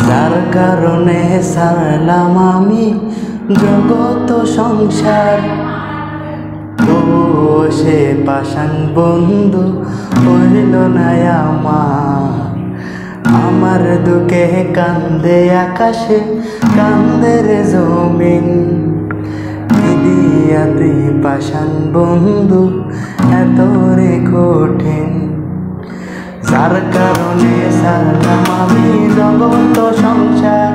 যার কারণে ছাড়লাম আমি জগত সংসার, তবুও সে পাষাণ বন্ধু হইল না আমার দুঃখে কান্দে আকাশে কান্দে রে জমিন। দিয়া তুই পাষাণ বন্ধু এত রে কঠিন, যার কারণে ছাড়লাম আমি জগত সংসার,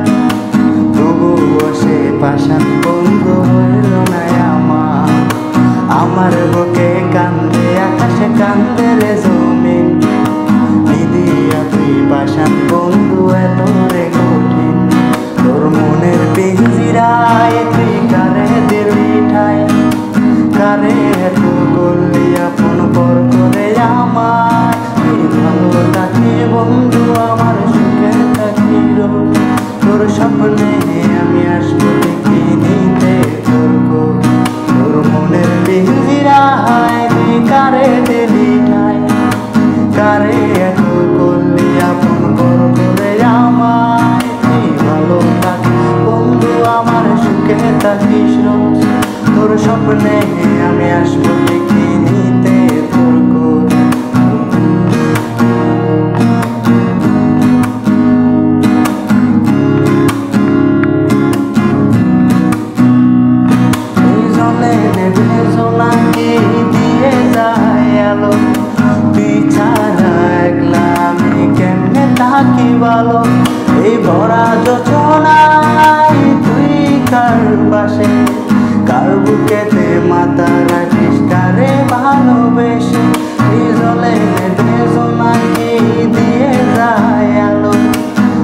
তবুও সে পাষাণ বন্ধু হইল না আমার বুকে কান্দে আকাশে কান্দে রে জমিন। দিয়া তুই পাষাণ বন্ধু এত রে কঠিন, তোর মনের পিঞ্জিরায় তুই কারে দিলি ঠাই, কারে এত করলি আপন পর করে আমার। তুই ভালো থাকিস বন্ধু আমার সুখে থাকিস, তোর স্বপ্নে আমি আসবো দেখি নিতে তোর মনের পিঞ্জিরায় তুই কারে দিলি ঠাই, কারে এত করলি আপন পর করে আমার। তুই ভালো থাকিস বন্ধু আমার সুখে থাকিস, তোর স্বপ্নে আমি আসবো দেখি নিতে তোর জলে নেবে জোনাকি দিয়ে যায় আলো, তুই ছাড়া একলা আমি কেমনে থাকি ভালো। এই ভরা যোচনায় তুই কার পাশে, কার বুকেতে মাথা রাখিস, কারে ভালোবেসে। এই জলে নেবে জোনাকি দিয়ে যায় আলো,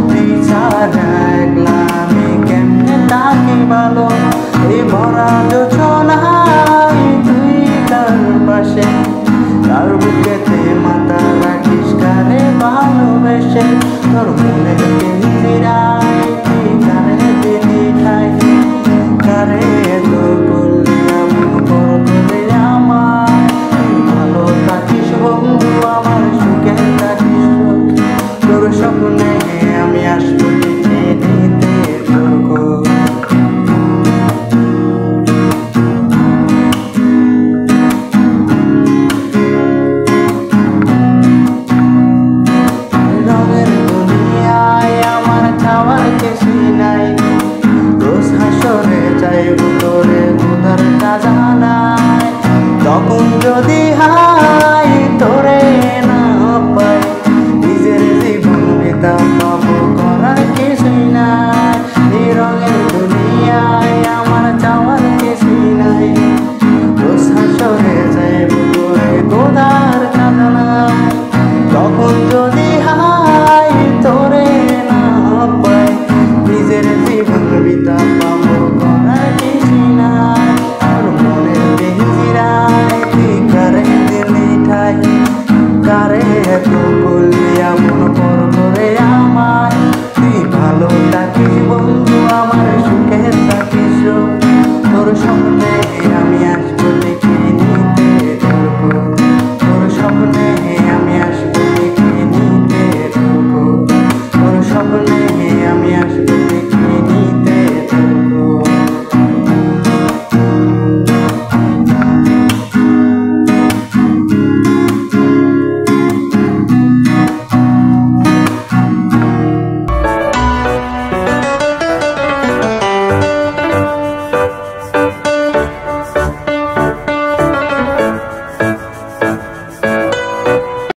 তুই ছাড়া একলা আমি কেমনে থাকি ভালো। এই ভরা যোচনায় তুই কার পাশে, কার বুকেতে মাথা রাখিস, কারে ভালোবেসে। তোর মনের পিঞ্জিরায় তুই কারে দিলি ঠাই, কারে এত করলি আপন পর করে আমার। তুই ভালো থাকিস বন্ধু আমার সুখে থাকিস, তোর স্বপ্নে আমি আসবো দেখে নিতে তোর রঙের দুনিয়ায় আমার খাওয়ার কিছু নাই, রোজ হাসরে চাইব তোরে উধার জানাই। তখন যদি হাই তোরে না পাই, নিজের জীবন বিতা পাবো করার কি